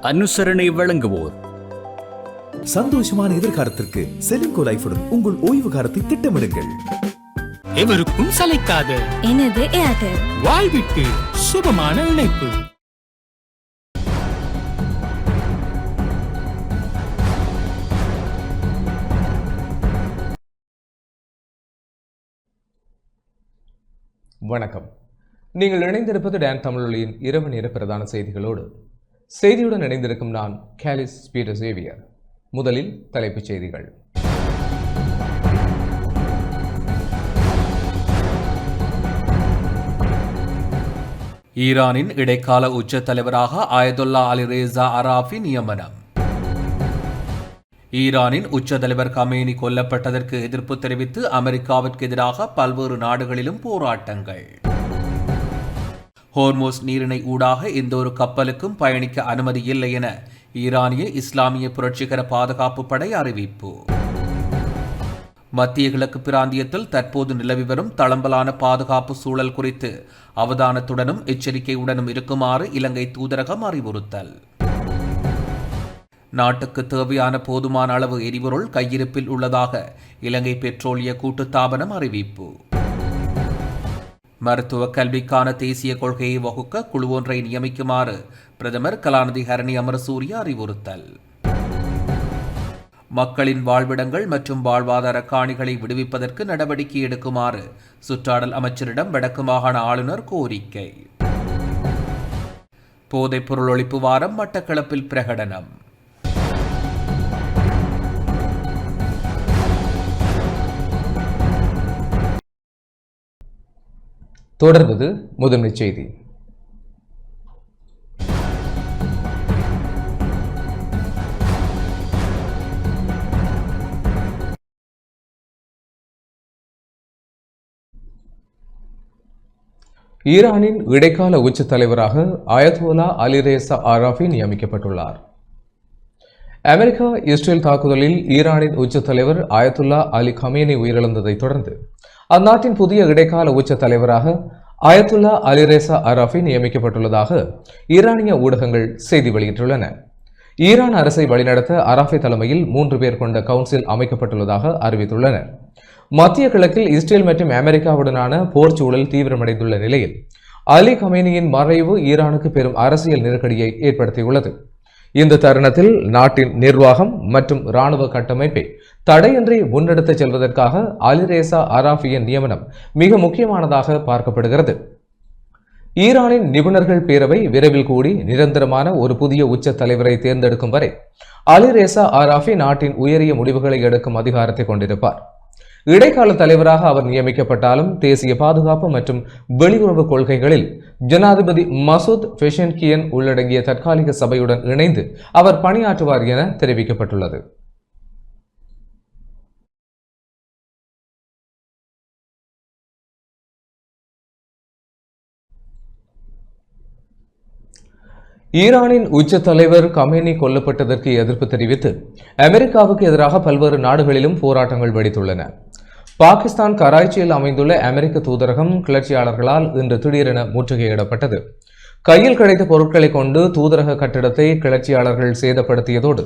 அனுசரணை வழங்குவோர் சந்தோஷமான எதிர்காலத்திற்கு செலின்கோ லைஃபுடன் உங்கள் ஓய்வு காலத்தை திட்டமிடுங்கள். எவருக்கும் சளைக்காத எனது ஏர்டெல் வாழ்விற்கு சுபமான இணைப்பு. வணக்கம். நீங்கள் இணைந்திருப்பது டான் தமிழொலியின் இரவு நேர பிரதான செய்திகளோடு. செய்தியுடன் இணைந்திருக்கும் நான் கேலிஸ் பீட்டர் சேவியர். முதலில் தலைப்புச் செய்திகள். ஈரானின் இடைக்கால உச்ச தலைவராக ஆயதுல்லா அலி ரேசா அராஃபி நியமனம். ஈரானின் உச்ச தலைவர் கமேனி கொல்லப்பட்டதற்கு எதிர்ப்பு தெரிவித்து அமெரிக்காவிற்கு எதிராக பல்வேறு நாடுகளிலும் போராட்டங்கள். ஹோர்மோஸ் நீரிணை ஊடாக எந்த ஒரு கப்பலுக்கும் பயணிக்க அனுமதி இல்லை என ஈரானிய இஸ்லாமிய புரட்சிகர பாதுகாப்பு படை அறிவிப்பு. மத்திய கிழக்கு பிராந்தியத்தில் தற்போது நிலவி வரும் தளம்பலான பாதுகாப்பு சூழல் குறித்து அவதானத்துடனும் எச்சரிக்கையுடனும் இருக்குமாறு இலங்கை தூதரகம் அறிவுறுத்தல். நாட்டுக்கு தேவையான போதுமான அளவு எரிபொருள் கையிருப்பில் உள்ளதாக இலங்கை பெட்ரோலிய கூட்டுத்தாபனம் அறிவிப்பு. மருத்துவ கல்விக்கான தேசிய கொள்கையை வகுக்க குழு ஒன்றை நியமிக்குமாறு பிரதமர் கலாநிதி ஹரணி அமரசூரிய அறிவுறுத்தல். மக்களின் வாழ்விடங்கள் மற்றும் வாழ்வாதார காணிகளை விடுவிப்பதற்கு நடவடிக்கை எடுக்குமாறு சுற்றாடல் அமைச்சரிடம் வடக்கு மாகாண ஆளுநர் கோரிக்கை. போதைப்பொருள் ஒழிப்பு வாரம் மட்டக்களப்பில் பிரகடனம். தொடர்வது முதன்மை செய்தி. ஈரானின் இடைக்கால உச்ச தலைவராக ஆயத்துல்லா அலி ரேசா அராஃபி நியமிக்கப்பட்டுள்ளார். அமெரிக்கா இஸ்ரேல் தாக்குதலில் ஈரானின் உச்ச தலைவர் ஆயத்துல்லா அலி கமேனி உயிரிழந்ததை தொடர்ந்து அந்நாட்டின் புதிய இடைக்கால உச்ச தலைவராக ஆயத்துல்லா அலி ரேசா அராஃபி நியமிக்கப்பட்டுள்ளதாக ஈரானிய ஊடகங்கள் செய்தி வெளியிட்டுள்ளன. ஈரான் அரசை வழிநடத்த அராஃபி தலைமையில் 3 பேர் கொண்ட கவுன்சில் அமைக்கப்பட்டுள்ளதாக அறிவித்துள்ளனர். மத்திய கிழக்கில் இஸ்ரேல் மற்றும் அமெரிக்காவுடனான போர் சூழல் தீவிரமடைந்துள்ள நிலையில் அலி கமேனியின் மறைவு ஈரானுக்கு பெரும் அரசியல் நெருக்கடியை ஏற்படுத்தியுள்ளது. இந்த தருணத்தில் நாட்டின் நிர்வாகம் மற்றும் இராணுவ கட்டமைப்பை தடையின்றி முன்னெடுத்துச் செல்வதற்காக அலி ரேசா அராஃபியின் நியமனம் மிக முக்கியமானதாக பார்க்கப்படுகிறது. ஈரானின் நிபுணர்கள் பேரவை விரைவில் கூடி நிரந்தரமான ஒரு புதிய உச்ச தலைவரை தேர்ந்தெடுக்கும் வரை அலி ரேசா அராஃபி நாட்டின் உயரிய முடிவுகளை எடுக்கும் அதிகாரத்தை கொண்டிருப்பார். இடைக்கால தலைவராக அவர் நியமிக்கப்பட்டாலும் தேசிய பாதுகாப்பு மற்றும் வெளியுறவு கொள்கைகளில் ஜனாதிபதி மசூத் பெஷன்கியன் உள்ளடங்கிய தற்காலிக சபையுடன் இணைந்து அவர் பணியாற்றுவார் என தெரிவிக்கப்பட்டுள்ளது. ஈரானின் உச்ச தலைவர் கமேனி கொல்லப்பட்டதற்கு எதிர்ப்பு தெரிவித்து அமெரிக்காவுக்கு எதிராக பல்வேறு நாடுகளிலும் போராட்டங்கள் வெடித்துள்ளன. பாகிஸ்தான் கராச்சியில் அமைந்துள்ள அமெரிக்க தூதரகம் கிளர்ச்சியாளர்களால் இன்று திடீரென முற்றுகையிடப்பட்டது. கையில் கிடைத்த பொருட்களை கொண்டு தூதரக கட்டிடத்தை கிளர்ச்சியாளர்கள் சேதப்படுத்தியதோடு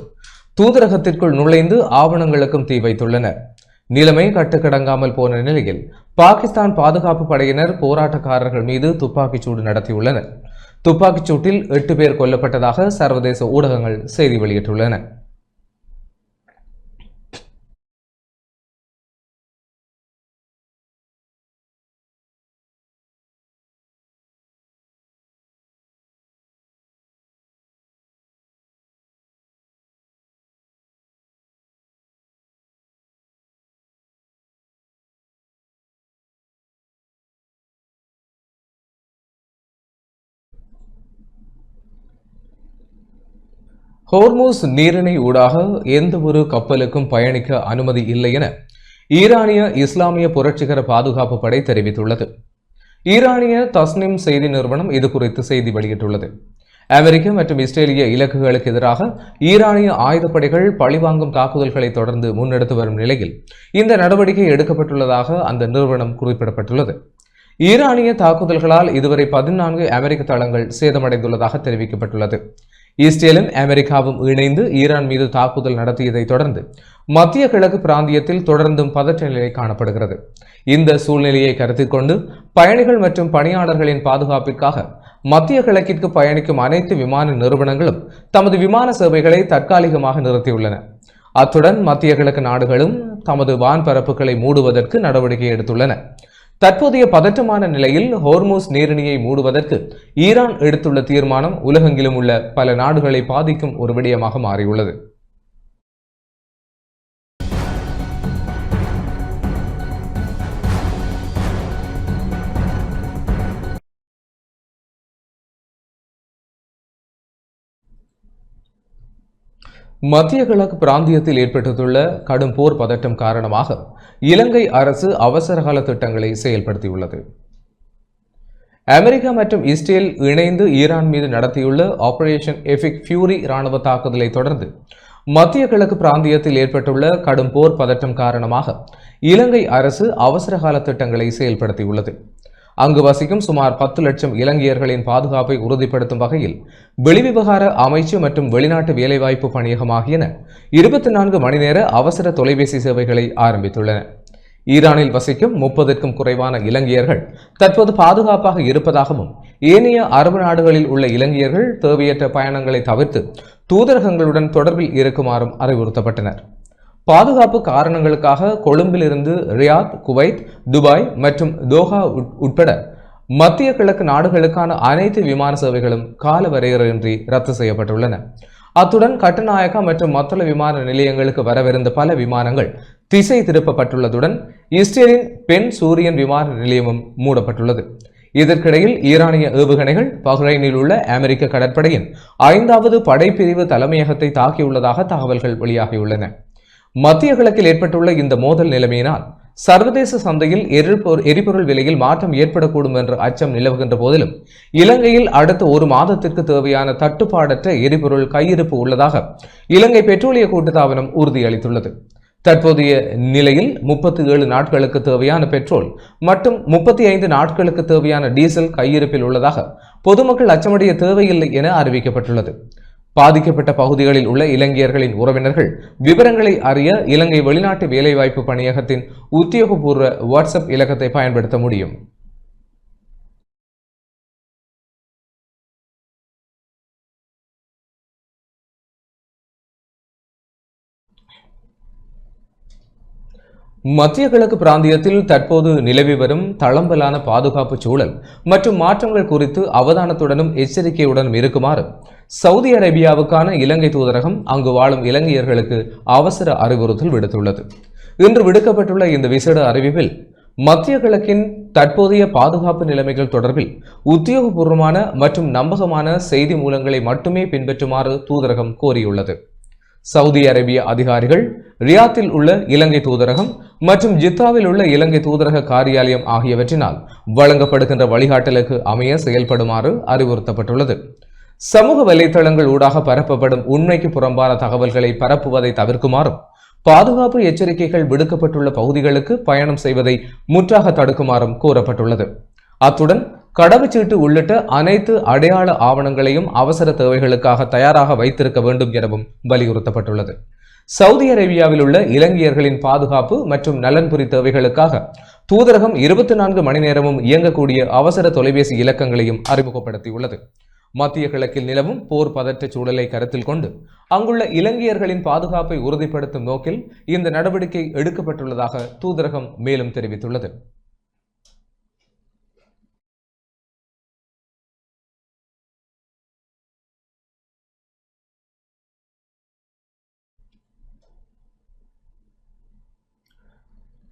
தூதரகத்திற்குள் நுழைந்து ஆவணங்களுக்கும் தீ வைத்துள்ளனர். நிலைமை கட்டுக்கடங்காமல் போன நிலையில் பாகிஸ்தான் பாதுகாப்பு படையினர் போராட்டக்காரர்கள் மீது துப்பாக்கிச்சூடு நடத்தியுள்ளனர். துப்பாக்கிச்சூட்டில் 8 பேர் கொல்லப்பட்டதாக சர்வதேச ஊடகங்கள் செய்தி வெளியிட்டுள்ளன. ஹோர்மூஸ் நீரிணை ஊடாக எந்த ஒரு கப்பலுக்கும் பயணிக்க அனுமதி இல்லை என ஈரானிய இஸ்லாமிய புரட்சிகர பாதுகாப்பு படை தெரிவித்துள்ளது. ஈரானிய தஸ்னிம் செய்தி நிறுவனம் இது குறித்து செய்தி வெளியிட்டுள்ளது. அமெரிக்க மற்றும் இஸ்ரேலிய இலக்குகளுக்கு எதிராக ஈரானிய ஆயுதப்படைகள் பழிவாங்கும் தாக்குதல்களை தொடர்ந்து முன்னெடுத்து வரும் நிலையில் இந்த நடவடிக்கை எடுக்கப்பட்டுள்ளதாக அந்த நிறுவனம் குறிப்பிடப்பட்டுள்ளது. ஈரானிய தாக்குதல்களால் இதுவரை 14 அமெரிக்க தளங்கள் சேதமடைந்துள்ளதாக தெரிவிக்கப்பட்டுள்ளது. இஸ்ரேலும் அமெரிக்காவும் இணைந்து ஈரான் மீது தாக்குதல் நடத்தியதை தொடர்ந்து மத்திய கிழக்கு பிராந்தியத்தில் தொடர்ந்தும் பதற்ற நிலை காணப்படுகிறது. இந்த சூழ்நிலையை கருத்தில் கொண்டு பயணிகள் மற்றும் பணியாளர்களின் பாதுகாப்பிற்காக மத்திய கிழக்கிற்கு பயணிக்கும் அனைத்து விமான நிறுவனங்களும் தமது விமான சேவைகளை தற்காலிகமாக நிறுத்தியுள்ளன. அத்துடன் மத்திய கிழக்கு நாடுகளும் தமது வான்பரப்புகளை மூடுவதற்கு நடவடிக்கை எடுத்துள்ளன. தற்போதைய பதற்றமான நிலையில் ஹோர்மூஸ் நீரிணியை மூடுவதற்கு ஈரான் எடுத்துள்ள தீர்மானம் உலகெங்கிலும் உள்ள பல நாடுகளை பாதிக்கும் ஒரு விடயமாக மாறியுள்ளது. மத்திய கிழக்கு பிராந்தியத்தில் ஏற்பட்டுள்ள கடும் போர் பதட்டம் காரணமாக இலங்கை அரசு அவசரகால திட்டங்களை செயல்படுத்தியுள்ளது. அமெரிக்கா மற்றும் இஸ்ரேல் இணைந்து ஈரான் மீது நடத்தியுள்ள ஆபரேஷன் எபிக் ஃபியூரி இராணுவ தாக்குதலை தொடர்ந்து மத்திய கிழக்கு பிராந்தியத்தில் ஏற்பட்டுள்ள கடும் போர் பதட்டம் காரணமாக இலங்கை அரசு அவசரகால திட்டங்களை செயல்படுத்தியுள்ளது. அங்கு வசிக்கும் சுமார் 10 லட்சம் இலங்கையர்களின் பாதுகாப்பை உறுதிப்படுத்தும் வகையில் வெளிவிவகார அமைச்சு மற்றும் வெளிநாட்டு வேலைவாய்ப்பு பணியகம் ஆகியன 24 மணி நேர அவசர தொலைபேசி சேவைகளை ஆரம்பித்துள்ளன. ஈரானில் வசிக்கும் 30க்கும் குறைவான இலங்கையர்கள் தற்போது பாதுகாப்பாக இருப்பதாகவும் ஏனைய அரபு நாடுகளில் உள்ள இலங்கையர்கள் தேவையற்ற பயணங்களை தவிர்த்து தூதரகங்களுடன் தொடர்பில் இருக்குமாறும் அறிவுறுத்தப்பட்டனர். பாதுகாப்பு காரணங்களுக்காக கொழும்பிலிருந்து ரியாத், குவைத், துபாய் மற்றும் தோஹா உட்பட மத்திய கிழக்கு நாடுகளுக்கான அனைத்து விமான சேவைகளும் கால வரையறையின்றி ரத்து செய்யப்பட்டுள்ளன. அத்துடன் கட்டுநாயக்கா மற்றும் மத்தள விமான நிலையங்களுக்கு வரவிருந்த பல விமானங்கள் திசை திருப்பப்பட்டுள்ளதுடன் இஸ்ரேலின் பென் சூரியன் விமான நிலையமும் மூடப்பட்டுள்ளது. இதற்கிடையில் ஈரானிய ஏவுகணைகள் பஹ்ரைனில் உள்ள அமெரிக்க கடற்படையின் 5வது படைப்பிரிவு தலைமையகத்தை தாக்கியுள்ளதாக தகவல்கள் வெளியாகியுள்ளன. மத்திய கிழக்கில் ஏற்பட்டுள்ள இந்த மோதல் நிலைமையினால் சர்வதேச சந்தையில் எரிபொருள் விலையில் மாற்றம் ஏற்படக்கூடும் என்ற அச்சம் நிலவுகின்ற போதிலும் இலங்கையில் அடுத்த ஒரு மாதத்திற்கு தேவையான தட்டுப்பாடற்ற எரிபொருள் கையிருப்பு உள்ளதாக இலங்கை பெட்ரோலிய கூட்டுத்தாபனம் உறுதியளித்துள்ளது. தற்போதைய நிலையில் 37 நாட்களுக்கு தேவையான பெட்ரோல் மற்றும் 35 நாட்களுக்கு தேவையான டீசல் கையிருப்பில் உள்ளதாக பொதுமக்கள் அச்சமடைய தேவையில்லை என அறிவிக்கப்பட்டுள்ளது. பாதிக்கப்பட்ட பகுதிகளில் உள்ள இலங்கையர்களின் உறவினர்கள் விவரங்களை அறிய இலங்கை வெளிநாட்டு வேலைவாய்ப்பு பணியகத்தின் உத்தியோகபூர்வ வாட்ஸ்அப் இலக்கத்தை பயன்படுத்த முடியும். மத்திய கிழக்கு பிராந்தியத்தில் தற்போது நிலவி வரும் தளம்பலான பாதுகாப்பு சூழல் மற்றும் மாற்றங்கள் குறித்து அவதானத்துடனும் எச்சரிக்கையுடனும் இருக்குமாறு சவுதி அரேபியாவுக்கான இலங்கை தூதரகம் அங்கு வாழும் இலங்கையர்களுக்கு அவசர அறிவுறுத்தல் விடுத்துள்ளது. இன்று விடுக்கப்பட்டுள்ள இந்த விசேட அறிவிப்பில் மத்திய கிழக்கின் தற்போதைய பாதுகாப்பு நிலைமைகள் தொடர்பில் உத்தியோகபூர்வமான மற்றும் நம்பகமான செய்தி மூலங்களை மட்டுமே பின்பற்றுமாறு தூதரகம் கோரியுள்ளது. சவுதி அரேபிய அதிகாரிகள் ரியாத்தில் உள்ள இலங்கை தூதரகம் மற்றும் ஜித்தாவில் உள்ள இலங்கை தூதரக காரியாலயம் ஆகியவற்றினால் வழங்கப்படுகின்ற வழிகாட்டலுக்கு அமைய செயல்படுமாறு அறிவுறுத்தப்பட்டுள்ளது. சமூக வலைதளங்கள் ஊடாக பரப்பப்படும் உண்மைக்கு புறம்பான தகவல்களை பரப்புவதை தவிர்க்குமாறும் பாதுகாப்பு எச்சரிக்கைகள் விடுக்கப்பட்டுள்ள பகுதிகளுக்கு பயணம் செய்வதை முற்றாக தடுக்குமாறும் கூறப்பட்டுள்ளது. அத்துடன் கடவுச்சீட்டு உள்ளிட்ட அனைத்து அடையாள ஆவணங்களையும் அவசர தேவைகளுக்காக தயாராக வைத்திருக்க வேண்டும் எனவும் வலியுறுத்தப்பட்டுள்ளது. சவுதி அரேபியாவில் உள்ள இலங்கையர்களின் பாதுகாப்பு மற்றும் நலன்புரி தேவைகளுக்காக தூதரகம் 24 மணி நேரமும் இயங்கக்கூடிய அவசர தொலைபேசி இலக்கங்களையும் அறிமுகப்படுத்தியுள்ளது. மத்திய கிழக்கில் நிலவும் போர் பதற்ற சூழலை கருத்தில் கொண்டு அங்குள்ள இலங்கையர்களின் பாதுகாப்பை உறுதிப்படுத்தும் நோக்கில் இந்த நடவடிக்கை எடுக்கப்பட்டுள்ளதாக தூதரகம் மேலும் தெரிவித்துள்ளது.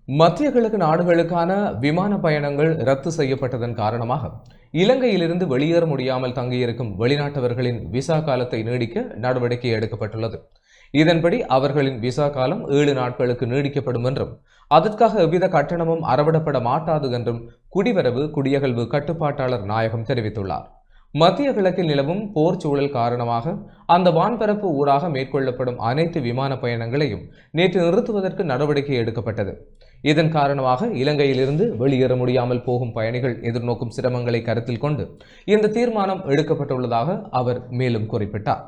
மத்திய கிழக்கு நாடுகளுக்கான விமான பயணங்கள் ரத்து செய்யப்பட்டதன் காரணமாக இலங்கையிலிருந்து வெளியேற முடியாமல் தங்கியிருக்கும் வெளிநாட்டவர்களின் விசா காலத்தை நீடிக்க நடவடிக்கை எடுக்கப்பட்டுள்ளது. இதன்படி அவர்களின் விசா காலம் 7 நாட்களுக்கு நீடிக்கப்படும் என்றும் அதற்காக எவ்வித கட்டணமும் அறவிடப்பட மாட்டாது என்றும் குடிவரவு குடியகல்வு கட்டுப்பாட்டாளர் நாயகம் தெரிவித்துள்ளார். மத்திய கிழக்கில் நிலவும் போர் சூழல் காரணமாக அந்த வான்பரப்பு ஊடாக மேற்கொள்ளப்படும் அனைத்து விமான பயணங்களையும் நேற்று நிறுத்துவதற்கு நடவடிக்கை எடுக்கப்பட்டது. இதன் காரணமாக இலங்கையிலிருந்து வெளியேற முடியாமல் போகும் பயணிகள் எதிர்நோக்கும் சிரமங்களை கருத்தில் கொண்டு இந்த தீர்மானம் எடுக்கப்பட்டுள்ளதாக அவர் மேலும் குறிப்பிட்டார்.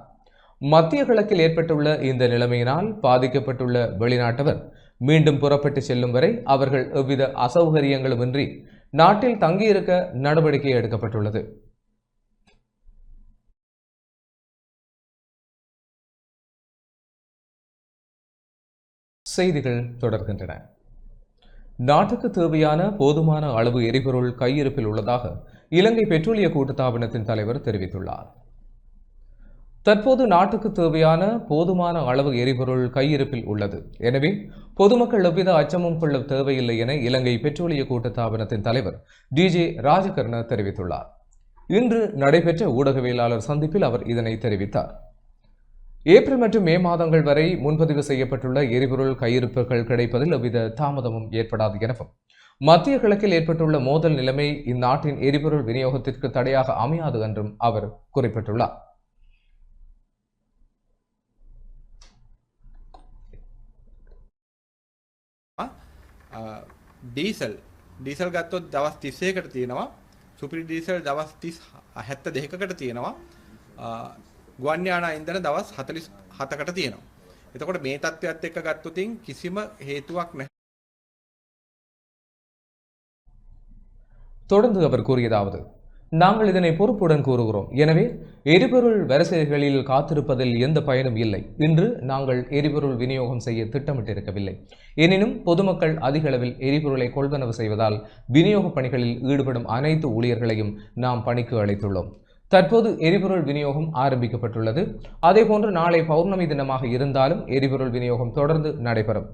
மத்திய கிழக்கில் ஏற்பட்டுள்ள இந்த நிலைமையினால் பாதிக்கப்பட்டுள்ள வெளிநாட்டவர் மீண்டும் புறப்பட்டு செல்லும் வரை அவர்கள் எவ்வித அசௌகரியங்களுமின்றி நாட்டில் தங்கியிருக்க நடவடிக்கை எடுக்கப்பட்டுள்ளது. செய்திகள் தொடர்கின்றன. நாட்டுக்கு தேவையான போதுமான அளவு எரிபொருள் கையிருப்பில் உள்ளதாக இலங்கை பெட்ரோலிய கூட்டுத்தாபனத்தின் தலைவர் தெரிவித்துள்ளார். தற்போது நாட்டுக்கு தேவையான போதுமான அளவு எரிபொருள் கையிருப்பில் உள்ளது. எனவே பொதுமக்கள் எவ்வித அச்சமும் கொள்ள தேவையில்லை என இலங்கை பெட்ரோலிய கூட்டுத்தாபனத்தின் தலைவர் டிஜே ராஜகர்ண தெரிவித்துள்ளார். இன்று நடைபெற்ற ஊடகவியலாளர் சந்திப்பில் அவர் இதனை தெரிவித்தார். ஏப்ரல் மற்றும் மே மாதங்கள் வரை முன்பதிவு செய்யப்பட்டுள்ள எரிபொருள் கையிருப்புகள் கிடைப்பதில் எவ்வித தாமதமும் ஏற்படாது எனவும் மத்திய கிழக்கில் ஏற்பட்டுள்ள மோதல் நிலைமை இந்நாட்டின் எரிபொருள் விநியோகத்திற்கு தடையாக அமையாது என்றும் அவர் குறிப்பிட்டுள்ளார். ඩීසල් ගත්තොත් දවස් 31කට තියෙනවා. සුපිරි ඩීසල් දවස් 72කට තියෙනවා. ගුවන් යානා ඉන්ධන දවස් 47කට තියෙනවා. එතකොට මේ තත්ත්වයට එක්ක ගත්තොතින් කිසිම හේතුවක් නැහැ. தொடர்ந்து அவர் கூறியதாவது, நாங்கள் இதனை பொறுப்புடன் கூறுகிறோம். எனவே எரிபொருள் வரிசைகளில் காத்திருப்பதில் எந்த பயனும் இல்லை. இன்று நாங்கள் எரிபொருள் விநியோகம் செய்ய திட்டமிட்டிருக்கவில்லை. எனினும் பொதுமக்கள் அதிக அளவில் எரிபொருளை கொள்வனவு செய்வதால் விநியோக பணிகளில் ஈடுபடும் அனைத்து ஊழியர்களையும் நாம் பணிக்கு அழைத்துள்ளோம். தற்போது எரிபொருள் விநியோகம் ஆரம்பிக்கப்பட்டுள்ளது. அதேபோன்று நாளை பௌர்ணமி தினமாக இருந்தாலும் எரிபொருள் விநியோகம் தொடர்ந்து நடைபெறும்.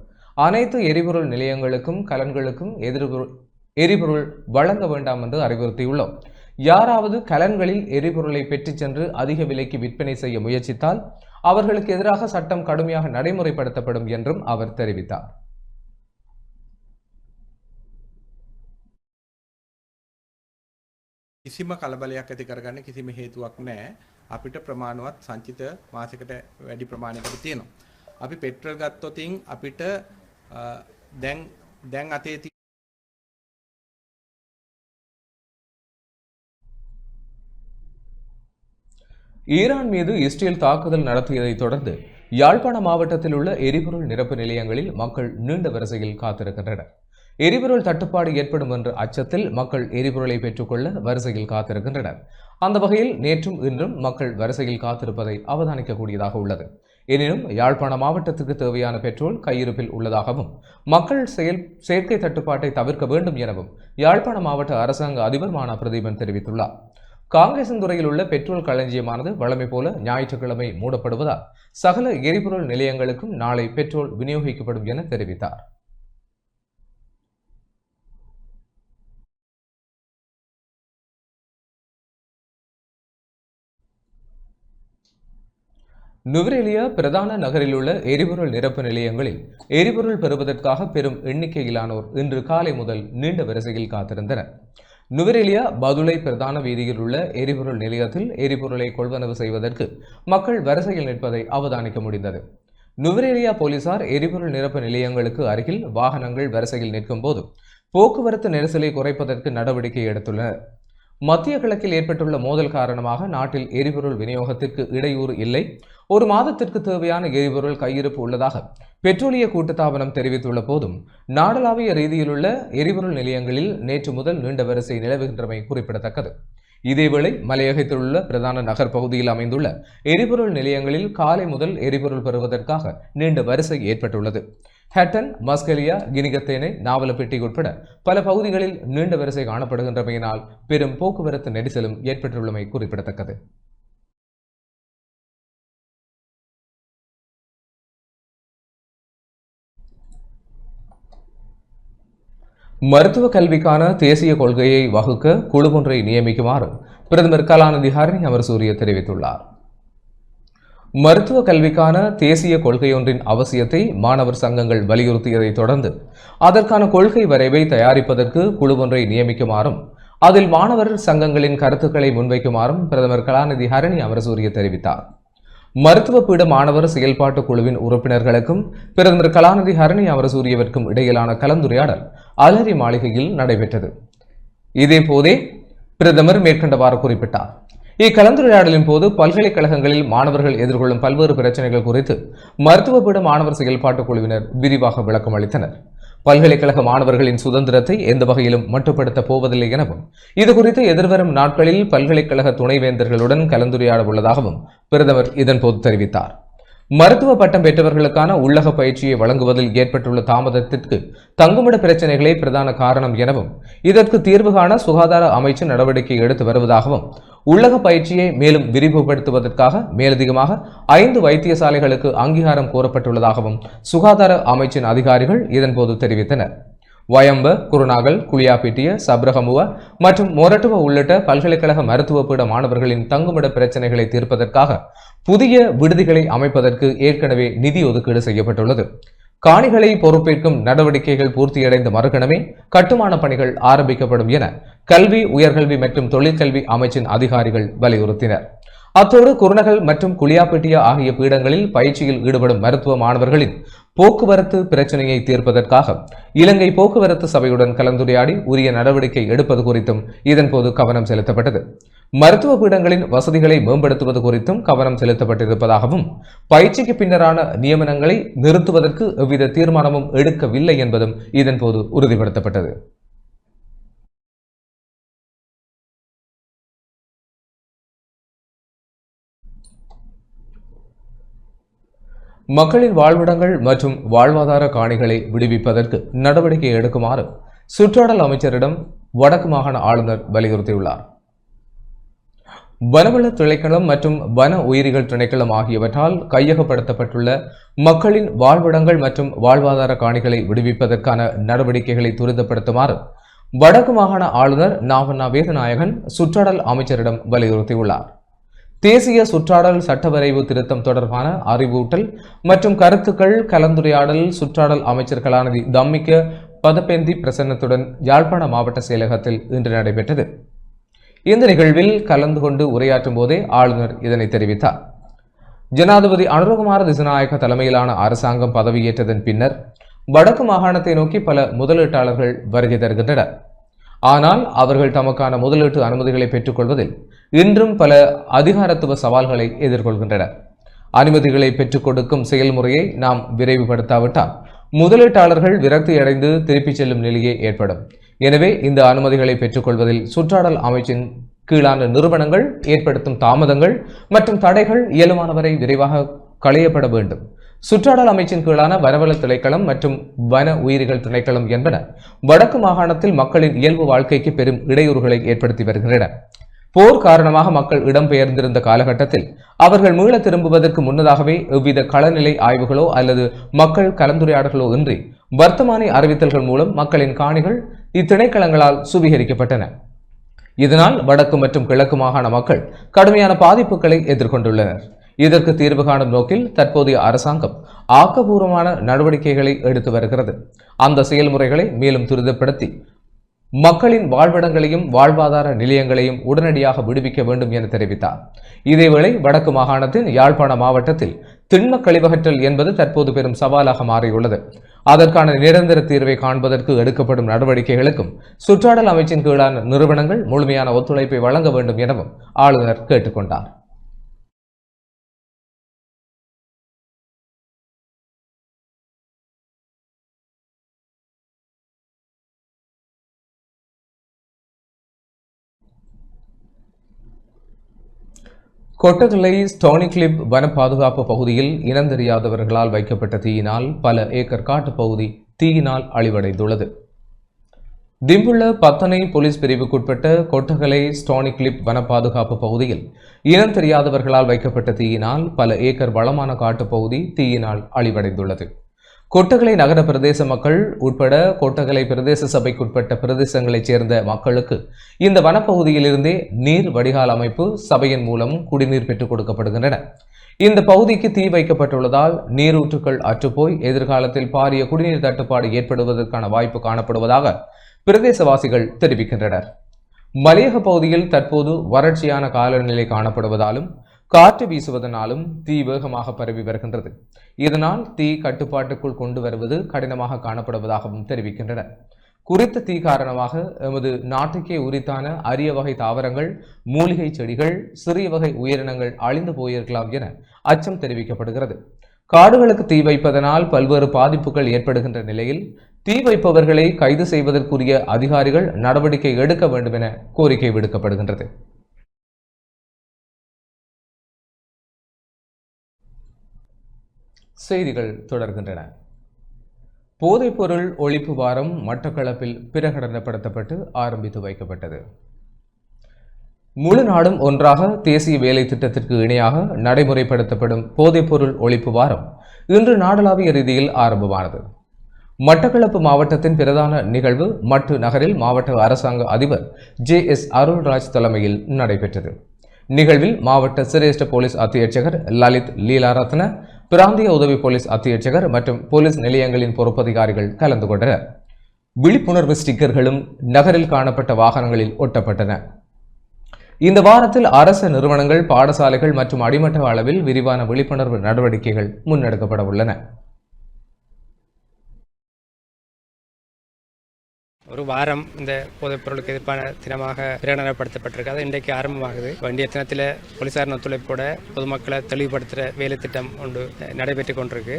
அனைத்து எரிபொருள் நிலையங்களுக்கும் கலன்களுக்கும் எரிபொருள் வழங்க வேண்டாம் என்று அறிவுறுத்தியுள்ளோம். யாராவது கலன்களில் எரிபொருளை பெற்றுச் சென்று அதிக விலைக்கு விற்பனை செய்ய முயற்சித்தால் அவர்களுக்கு எதிராக சட்டம் கடுமையாக நடைமுறைப்படுத்தப்படும் என்றும் அவர் தெரிவித்தார். කිසිම කලබලයක් ඇති කරගන්න කිසිම හේතුවක් නැහැ. අපිට ප්‍රමාණවත් සංචිත මාසයකට වැඩි ප්‍රමාණයකට තියෙනවා. අපි පෙට්‍රල් ගත්තොතින් අපිට දැන් අතේ ஈரான் மீது இஸ்ரேல் தாக்குதல் நடத்தியதை தொடர்ந்து யாழ்ப்பாண மாவட்டத்தில் உள்ள எரிபொருள் நிரப்பு நிலையங்களில் மக்கள் நீண்ட வரிசையில் காத்திருக்கின்றனர். எரிபொருள் தட்டுப்பாடு ஏற்படும் என்ற அச்சத்தில் மக்கள் எரிபொருளை பெற்றுக்கொள்ள வரிசையில் காத்திருக்கின்றனர். அந்த வகையில் நேற்றும் இன்றும் மக்கள் வரிசையில் காத்திருப்பதை அவதானிக்கக்கூடியதாக உள்ளது. எனினும் யாழ்ப்பாண மாவட்டத்திற்கு தேவையான பெட்ரோல் கையிருப்பில் உள்ளதாகவும் மக்கள் செயற்கை தட்டுப்பாட்டை தவிர்க்க வேண்டும் எனவும் யாழ்ப்பாண மாவட்ட அரசாங்க அதிபர் மானா பிரதீபன் தெரிவித்துள்ளார். காங்கேசன்துறையில் உள்ள பெட்ரோல் களஞ்சியமானது வழமை போல ஞாயிற்றுக்கிழமை மூடப்படுவதால் சகல எரிபொருள் நிலையங்களுக்கும் நாளை பெட்ரோல் விநியோகிக்கப்படும் என தெரிவித்தார். நுவரெலியா பிரதான நகரில் உள்ள எரிபொருள் நிரப்பு நிலையங்களில் எரிபொருள் பெறுவதற்காக பெரும் எண்ணிக்கையிலானோர் இன்று காலை முதல் நீண்ட வரிசையில் காத்திருந்தனர். நுவரெலியா பதுளை பிரதான வீதியில் உள்ள எரிபொருள் நிலையத்தில் எரிபொருளை கொள்வனவு செய்வதற்கு மக்கள் வரிசையில் நிற்பதை அவதானிக்க முடிந்தது. நுவரெலியா போலீசார் எரிபொருள் நிரப்பு நிலையங்களுக்கு அருகில் வாகனங்கள் வரிசையில் நிற்கும் போது போக்குவரத்து நெரிசலை குறைப்பதற்கு நடவடிக்கை எடுத்துள்ளனர். மத்திய கிழக்கில் ஏற்பட்டுள்ள மோதல் காரணமாக நாட்டில் எரிபொருள் விநியோகத்திற்கு இடையூறு இல்லை. ஒரு மாதத்திற்கு தேவையான எரிபொருள் கையிருப்பு உள்ளதாக பெட்ரோலிய கூட்டுத்தாபனம் தெரிவித்துள்ள போதும் நாடளாவிய ரீதியிலுள்ள எரிபொருள் நிலையங்களில் நேற்று முதல் நீண்ட வரிசை நிலவுகின்றமை குறிப்பிடத்தக்கது. இதேவேளை மலையகத்தில் உள்ள பிரதான நகர் பகுதியில் அமைந்துள்ள எரிபொருள் நிலையங்களில் காலை முதல் எரிபொருள் பெறுவதற்காக நீண்ட வரிசை ஏற்பட்டுள்ளது. ஹட்டன், மஸ்கலியா, கினிகத்தேனை, நாவலப்பட்டி உட்பட பல பகுதிகளில் நீண்ட வரிசை காணப்படுகின்றமையினால் பெரும் போக்குவரத்து நெரிசலும் ஏற்பட்டுள்ளமை குறிப்பிடத்தக்கது. மருத்துவ கல்விக்கான தேசிய கொள்கையை வகுக்க குழு ஒன்றை நியமிக்குமாறு பிரதமர் கலாநிதி ஹரணி அமரசூரிய தெரிவித்துள்ளார். மருத்துவ கல்விக்கான தேசிய கொள்கையொன்றின் அவசியத்தை மாணவர் சங்கங்கள் வலியுறுத்தியதை தொடர்ந்து அதற்கான கொள்கை வரைவை தயாரிப்பதற்கு குழு ஒன்றை நியமிக்குமாறும் அதில் மாணவர் சங்கங்களின் கருத்துக்களை முன்வைக்குமாறும் பிரதமர் கலாநிதி ஹரணி அமரசூரிய தெரிவித்தார். மருத்துவ பீட மாணவர் செயல்பாட்டு குழுவின் உறுப்பினர்களுக்கும் பிரதமர் கலாநிதி ஹரணி அமரசூரியவிற்கும் இடையிலான கலந்துரையாடல் அலரி மாளிகையில் நடைபெற்றது. இதேபோதே பிரதமர் மேற்கண்டவாறு குறிப்பிட்டார். இக்கலந்துரையாடலின் போது பல்கலைக்கழகங்களில் மாணவர்கள் எதிர்கொள்ளும் பல்வேறு பிரச்சனைகள் குறித்து மருத்துவ பீட மாணவர் செயல்பாட்டு குழுவினர் விரிவாக விளக்கம் அளித்தனர். பல்கலைக்கழக மாணவர்களின் சுதந்திரத்தை எந்த வகையிலும் மட்டுப்படுத்த போவதில்லை எனவும் இதுகுறித்து எதிர்வரும் நாட்களில் பல்கலைக்கழக துணைவேந்தர்களுடன் கலந்துரையாட உள்ளதாகவும் பிரதமர் இதன்போது தெரிவித்தார். மருத்துவ பட்டம் பெற்றவர்களுக்கான உள்ளக பயிற்சியை வழங்குவதில் ஏற்பட்டுள்ள தாமதத்திற்கு தங்குமிட பிரச்சனைகளே பிரதான காரணம் எனவும் இதற்கு தீர்வு காண சுகாதார அமைச்சு நடவடிக்கை எடுத்து வருவதாகவும் உள்ளக பயிற்சியை மேலும் விரிவுபடுத்துவதற்காக மேலதிகமாக 5 வைத்தியசாலைகளுக்கு அங்கீகாரம் கோரப்பட்டுள்ளதாகவும் சுகாதார அமைச்சின் அதிகாரிகள் இதன்போது தெரிவித்தனர். வயம்ப, குருநாகல், குளியாப்பிட்டிய, சப்ரகமுவ மற்றும் மொரட்டுவ உள்ளிட்ட பல்கலைக்கழக மருத்துவ பீட மாணவர்களின் தங்குமிட பிரச்சனைகளை தீர்ப்பதற்காக புதிய விடுதிகளை அமைப்பதற்கு ஏற்கனவே நிதி ஒதுக்கீடு செய்யப்பட்டுள்ளது. காணிகளை பொறுப்பேற்கும் நடவடிக்கைகள் பூர்த்தியடைந்த மறுகணமே கட்டுமான பணிகள் ஆரம்பிக்கப்படும் என கல்வி, உயர்கல்வி மற்றும் தொழிற்கல்வி அமைச்சின் அதிகாரிகள் வலியுறுத்தினர். அத்தோடு குருநகல் மற்றும் குளியாப்பிட்டியா ஆகிய பீடங்களில் பயிற்சியில் ஈடுபடும் மருத்துவ மாணவர்களின் போக்குவரத்து பிரச்சனையை தீர்ப்பதற்காக இலங்கை போக்குவரத்து சபையுடன் கலந்துரையாடி உரிய நடவடிக்கை எடுப்பது குறித்தும் இதன்போது கவனம் செலுத்தப்பட்டது. மருத்துவ பீடங்களின் வசதிகளை மேம்படுத்துவது குறித்தும் கவனம் செலுத்தப்பட்டிருப்பதாகவும் பயிற்சிக்கு பின்னரான நியமனங்களை நிறுத்துவதற்கு எவ்வித தீர்மானமும் எடுக்கவில்லை என்பதும் இதன்போது உறுதிப்படுத்தப்பட்டது. மக்களின் வாழ்விடங்கள் மற்றும் வாழ்வாதார காணிகளை விடுவிப்பதற்கு நடவடிக்கை எடுக்குமாறு சுற்றாடல் அமைச்சரிடம் வடக்கு மாகாண ஆளுநர் வலியுறுத்தியுள்ளார். வனவள திணைக்களம் மற்றும் வன உயிரிகள் திணைக்களம் ஆகியவற்றால் கையகப்படுத்தப்பட்டுள்ள மக்களின் வாழ்விடங்கள் மற்றும் வாழ்வாதார காணிகளை விடுவிப்பதற்கான நடவடிக்கைகளை துரிதப்படுத்துமாறு வடக்கு மாகாண ஆளுநர் நாவண்ணா வேதநாயகன் சுற்றாடல் அமைச்சரிடம் வலியுறுத்தியுள்ளார். தேசிய சுற்றாடல் சட்டவரைவு திருத்தம் தொடர்பான அறிவூட்டல் மற்றும் கருத்துக்கள் கலந்துரையாடல் சுற்றாடல் அமைச்சர் கலாநிதி தம்மிக்க பதப்பேந்தி பிரசன்னத்துடன் யாழ்ப்பாண மாவட்ட செயலகத்தில் இன்று நடைபெற்றது. இந்த நிகழ்வில் கலந்து கொண்டு உரையாற்றும் போதே ஆளுநர் இதனை தெரிவித்தார். ஜனாதிபதி அனுரகுமார திசாநாயக்க தலைமையிலான அரசாங்கம் பதவியேற்றதன் பின்னர் வடக்கு மாகாணத்தை நோக்கி பல முதலீட்டாளர்கள் வருகை தருகின்றனர். ஆனால் அவர்கள் தமக்கான முதலீட்டு அனுமதிகளை பெற்றுக்கொள்வதில் இன்றும் பல அதிகாரத்துவ சவால்களை எதிர்கொள்கின்றனர். அனுமதிகளை பெற்றுக் கொடுக்கும் செயல்முறையை நாம் விரைவுபடுத்தாவிட்டால் முதலீட்டாளர்கள் விரக்தியடைந்து திருப்பிச் செல்லும் நிலையே ஏற்படும். எனவே இந்த அனுமதிகளை பெற்றுக்கொள்வதில் சுற்றாடல் அமைச்சின் கீழான நிறுவனங்கள் ஏற்படுத்தும் தாமதங்கள் மற்றும் தடைகள் இயலுமானவரை விரைவாக களையப்பட வேண்டும். சுற்றாடல் அமைச்சின் கீழான வனவள திணைக்களம் மற்றும் வன உயிரிகள் திணைக்களம் என்பன வடக்கு மாகாணத்தில் மக்களின் இயல்பு வாழ்க்கைக்கு பெரும் இடையூறுகளை ஏற்படுத்தி வருகின்றன. போர் காரணமாக மக்கள் இடம்பெயர்ந்திருந்த காலகட்டத்தில் அவர்கள் மீள திரும்புவதற்கு முன்னதாகவே எவ்வித களநிலை ஆய்வுகளோ அல்லது மக்கள் கலந்துரையாடல்களோ இன்றி வர்த்தமானி அறிவித்தல்கள் மூலம் மக்களின் காணிகள் இத்திணைக்களங்களால் சுவீகரிக்கப்பட்டன. இதனால் வடக்கு மற்றும் கிழக்கு மாகாண மக்கள் கடுமையான பாதிப்புகளை எதிர்கொண்டுள்ளனர். இதற்கு தீர்வு காணும் நோக்கில் தற்போதைய அரசாங்கம் ஆக்கப்பூர்வமான நடவடிக்கைகளை எடுத்து வருகிறது. அந்த செயல்முறைகளை மேலும் துரிதப்படுத்தி மக்களின் வாழ்விடங்களையும் வாழ்வாதார நிலையங்களையும் உடனடியாக விடுவிக்க வேண்டும் என தெரிவித்தார். இதேவேளை வடக்கு மாகாணத்தின் யாழ்ப்பாண மாவட்டத்தில் திண்ம கழிவகற்றல் என்பது தற்போது பெரும் சவாலாக மாறியுள்ளது. அதற்கான நிரந்தர தீர்வை காண்பதற்கு எடுக்கப்படும் நடவடிக்கைகளுக்கும் சுற்றாடல் அமைச்சின் கீழான நிறுவனங்கள் முழுமையான ஒத்துழைப்பை வழங்க வேண்டும் எனவும் ஆளுநர் கேட்டுக்கொண்டார். கொட்டகலை ஸ்டோனி கிளிப் வன பாதுகாப்பு பகுதியில் இனந்தெரியாதவர்களால் வைக்கப்பட்ட தீயினால் பல ஏக்கர் காட்டு பகுதி தீயினால் அழிவடைந்துள்ளது. திம்புள்ள பத்தனை போலீஸ் பிரிவுக்குட்பட்ட கொட்டகலை ஸ்டோனி கிளிப் வன பாதுகாப்பு பகுதியில் இனம் தெரியாதவர்களால் வைக்கப்பட்ட தீயினால் பல ஏக்கர் வளமான காட்டு பகுதி தீயினால் அழிவடைந்துள்ளது. கொட்டகலை நகர பிரதேச மக்கள் உட்பட கொட்டகலை பிரதேச சபைக்குட்பட்ட பிரதேசங்களைச் சேர்ந்த மக்களுக்கு இந்த வனப்பகுதியிலிருந்தே நீர் வடிகால் அமைப்பு சபையின் மூலம் குடிநீர் பெற்றுக் கொடுக்கப்படுகின்றன. இந்த பகுதிக்கு தீ வைக்கப்பட்டுள்ளதால் நீரூற்றுக்கள் அற்றுப்போய் எதிர்காலத்தில் பாரிய குடிநீர் தட்டுப்பாடு ஏற்படுவதற்கான வாய்ப்பு காணப்படுவதாக பிரதேசவாசிகள் தெரிவிக்கின்றனர். மலையக பகுதியில் தற்போது வறட்சியான காலநிலை காணப்படுவதாலும் காற்று வீசுவதனாலும் தீ வேகமாக பரவி வருகின்றது. இதனால் தீ கட்டுப்பாட்டுக்குள் கொண்டு வருவது கடினமாக காணப்படுவதாகவும் தெரிவிக்கின்றனர். குறித்த தீ காரணமாக எமது நாட்டுக்கே உரித்தான அரிய வகை தாவரங்கள், மூலிகை செடிகள், சிறிய வகை உயிரினங்கள் அழிந்து போயிருக்கலாம் என அச்சம் தெரிவிக்கப்படுகிறது. காடுகளுக்கு தீ வைப்பதனால் பல்வேறு பாதிப்புகள் ஏற்படுகின்ற நிலையில் தீ வைப்பவர்களை கைது செய்வதற்குரிய அதிகாரிகள் நடவடிக்கை எடுக்க வேண்டும் என கோரிக்கை விடுக்கப்படுகின்றது. செய்திகள் தொடர்கின்றன. போதைப்பொருள் ஒழிப்பு வாரம் மட்டக்களப்பில் பிரகடனப்படுத்தப்பட்டு ஆரம்பித்து வைக்கப்பட்டது. முழு நாடும் ஒன்றாக தேசிய வேலை திட்டத்திற்கு இணையாக நடைமுறைப்படுத்தப்படும் போதைப்பொருள் ஒழிப்பு வாரம் இன்று நாடளாவிய ரீதியில் ஆரம்பமானது. மட்டக்களப்பு மாவட்டத்தின் பிரதான நிகழ்வு மட்டு நகரில் மாவட்ட அரசாங்க அதிபர் JS அருள்ராஜ் தலைமையில் நடைபெற்றது. நிகழ்வில் மாவட்ட சிரேஷ்ட போலீஸ் அத்தியட்சகர் லலித் லீலாரத்ன, பிராந்திய உதவி போலீஸ் அத்தியட்சகர் மற்றும் போலீஸ் நிலையங்களின் பொறுப்பதிகாரிகள் கலந்து கொண்டனர். விழிப்புணர்வு ஸ்டிக்கர்களும் நகரில் காணப்பட்ட வாகனங்களில் ஒட்டப்பட்டன. இந்த வாரத்தில் அரசு நிறுவனங்கள், பாடசாலைகள் மற்றும் அடிமட்ட அளவில் விரிவான விழிப்புணர்வு நடவடிக்கைகள் முன்னெடுக்கப்பட உள்ளன. ஒரு வாரம் இந்த போதைப்பொருளுக்கு எதிர்ப்பான தினமாக பிரகடனப்படுத்தப்பட்டிருக்காது. இன்றைக்கு ஆரம்பமாகுது. வண்டிய தினத்தில் போலீசாரின் ஒத்துழைப்போட பொதுமக்களை தெளிவுபடுத்துகிற வேலை திட்டம் ஒன்று நடைபெற்றுக் கொண்டிருக்கு.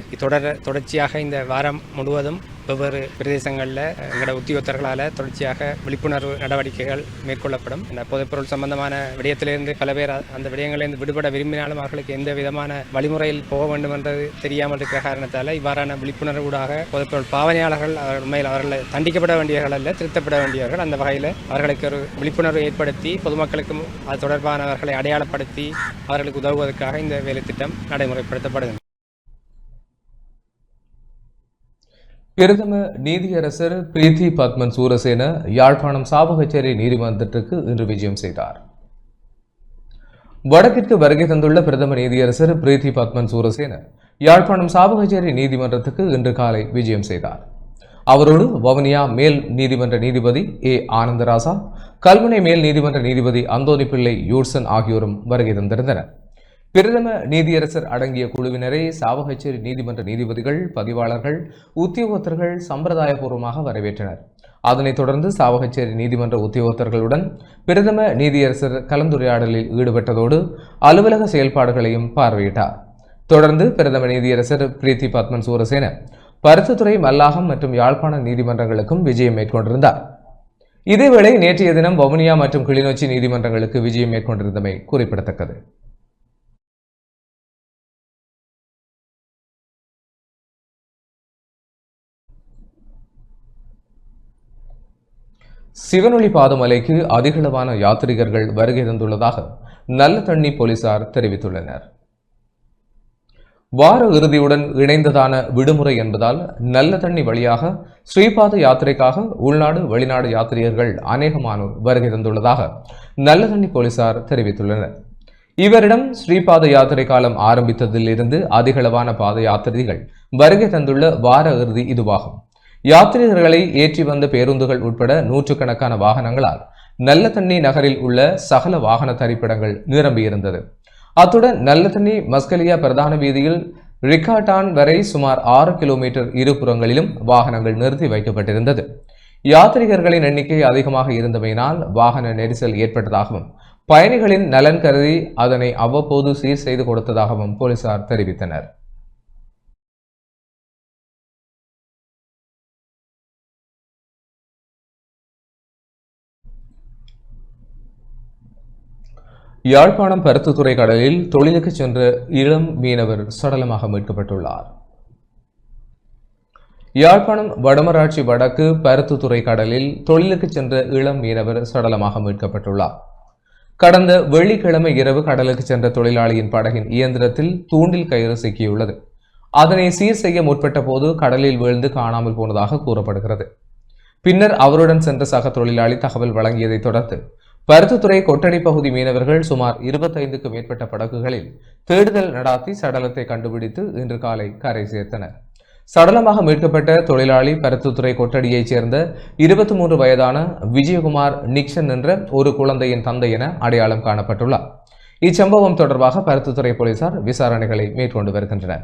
தொடர்ச்சியாக இந்த வாரம் முழுவதும் வெவ்வேறு பிரதேசங்களில் எங்களோட உத்தியோகத்தர்களால் தொடர்ச்சியாக விழிப்புணர்வு நடவடிக்கைகள் மேற்கொள்ளப்படும். இந்த போதைப்பொருள் சம்பந்தமான விடயத்திலிருந்து பல பேர் அந்த விடயங்களிலிருந்து விடுபட விரும்பினாலும் அவர்களுக்கு எந்த விதமான வழிமுறையில் போக வேண்டும் என்றது தெரியாமல் இருக்கிற காரணத்தால் இவ்வாறான விழிப்புணர்வூடாக போதைப்பொருள் பாவனையாளர்கள் உண்மையில் அவர்களை தண்டிக்கப்பட வேண்டியவர்கள் அல்ல, திருத்தப்பட வேண்டியவர்கள். அந்த வகையில் அவர்களுக்கு ஒரு விழிப்புணர்வு ஏற்படுத்தி பொதுமக்களுக்கும் அது தொடர்பானவர்களை அடையாளப்படுத்தி அவர்களுக்கு உதவுவதற்காக இந்த வேலை திட்டம் நடைமுறைப்படுத்தப்படுகிறது. பிரதம நீதியரசர் பிரீத்தி பத்மன் சூரசேன யாழ்ப்பாணம் சாவகச்சேரி நீதிமன்றத்திற்கு இன்று விஜயம் செய்தார். வடக்கிற்கு வருகை தந்துள்ள பிரதம நீதியரசர் பிரீத்தி பத்மன் சூரசேன யாழ்ப்பாணம் சாவகச்சேரி நீதிமன்றத்துக்கு இன்று காலை விஜயம் செய்தார். அவரோடு வவுனியா மேல் நீதிமன்ற நீதிபதி ஆனந்தராசா, கல்முனை மேல் நீதிமன்ற நீதிபதி அந்தோனி பிள்ளை யூர்சன் ஆகியோரும் வருகை தந்திருந்தனர். பிரதம நீதியரசர் அடங்கிய குழுவினரை சாவகச்சேரி நீதிமன்ற நீதிபதிகள், பதிவாளர்கள், உத்தியோகத்தர்கள் சம்பிரதாயபூர்வமாக வரவேற்றனர். அதனைத் தொடர்ந்து சாவகச்சேரி நீதிமன்ற உத்தியோகத்தர்களுடன் பிரதம நீதியரசர் கலந்துரையாடலில் ஈடுபட்டதோடு அலுவலக செயல்பாடுகளையும் பார்வையிட்டார். தொடர்ந்து பிரதம நீதியரசர் பிரீத்தி பத்மன் சூரசேன பருத்தித்துறை, மல்லாகம் மற்றும் யாழ்ப்பாண நீதிமன்றங்களுக்கும் விஜயம் மேற்கொண்டிருந்தார். இதேவேளை நேற்றைய தினம் வவுனியா மற்றும் கிளிநொச்சி நீதிமன்றங்களுக்கு விஜயம் மேற்கொண்டிருந்தமை குறிப்பிடத்தக்கது. சிவனொளி பாதமலைக்கு அதிகளவான யாத்ரீகர்கள் வருகை தந்துள்ளதாக நல்ல தண்ணி போலீசார் தெரிவித்துள்ளனர். வார இறுதியுடன் இணைந்ததான விடுமுறை என்பதால் நல்ல தண்ணி வழியாக ஸ்ரீபாத யாத்திரைக்காக உள்நாடு, வெளிநாடு யாத்ரீகர்கள் அநேகமானோர் வருகை தந்துள்ளதாக நல்ல தண்ணி போலீசார் தெரிவித்துள்ளனர். இவரிடம் ஸ்ரீபாத யாத்திரை காலம் ஆரம்பித்ததில் இருந்து அதிகளவான பாத யாத்திரிகள் வருகை தந்துள்ள வார இறுதி இதுவாகும். யாத்ரீகர்களை ஏற்றி வந்த பேருந்துகள் உட்பட நூற்றுக்கணக்கான வாகனங்களால் நல்ல தண்ணி நகரில் உள்ள சகல வாகன தரிப்பிடங்கள் நிரம்பியிருந்தது. அத்துடன் நல்ல தண்ணி மஸ்கலியா பிரதான வீதியில் ரிகாட்டான் வரை சுமார் 6 கிலோமீட்டர் இருபுறங்களிலும் வாகனங்கள் நிறுத்தி வைக்கப்பட்டிருந்தது. யாத்ரீகர்களின் எண்ணிக்கை அதிகமாக இருந்தமையினால் வாகன நெரிசல் ஏற்பட்டதாகவும் பயணிகளின் நலன் கருதி அதனை அவ்வப்போது சீர் செய்து கொடுத்ததாகவும் போலீசார் தெரிவித்தனர். யாழ்ப்பாணம் பருத்தித்துறை கடலில் தொழிலுக்கு சென்ற இளம் மீனவர் சடலமாக மீட்கப்பட்டுள்ளார். யாழ்ப்பாணம் வடமராட்சி வடக்கு பருத்தித்துறை கடலில் தொழிலுக்கு சென்ற இளம் மீனவர் சடலமாக மீட்கப்பட்டுள்ளார். கடந்த வெள்ளிக்கிழமை இரவு கடலுக்கு சென்ற தொழிலாளியின் படகின் இயந்திரத்தில் தூண்டில் கயிறு சிக்கியுள்ளது. அதனை சீர் செய்ய முற்பட்ட போது கடலில் வீழ்ந்து காணாமல் போனதாக கூறப்படுகிறது. பின்னர் அவருடன் சென்ற சக தொழிலாளி தகவல் வழங்கியதை தொடர்ந்து பருத்தித்துறை கொட்டடி பகுதி மீனவர்கள் சுமார் 25க்கும் மேற்பட்ட படகுகளில் தேடுதல் நடாத்தி சடலத்தை கண்டுபிடித்து இன்று காலை கரை சேர்த்தனர். சடலமாக மீட்கப்பட்ட தொழிலாளி பருத்தித்துறை கொட்டடியைச் சேர்ந்த 23 வயதான விஜயகுமார் நிக்சன் என்ற ஒரு குழந்தையின் தந்தை என அடையாளம் காணப்பட்டுள்ளார். இச்சம்பவம் தொடர்பாக பருத்தித்துறை போலீசார் விசாரணைகளை மேற்கொண்டு வருகின்றனர்.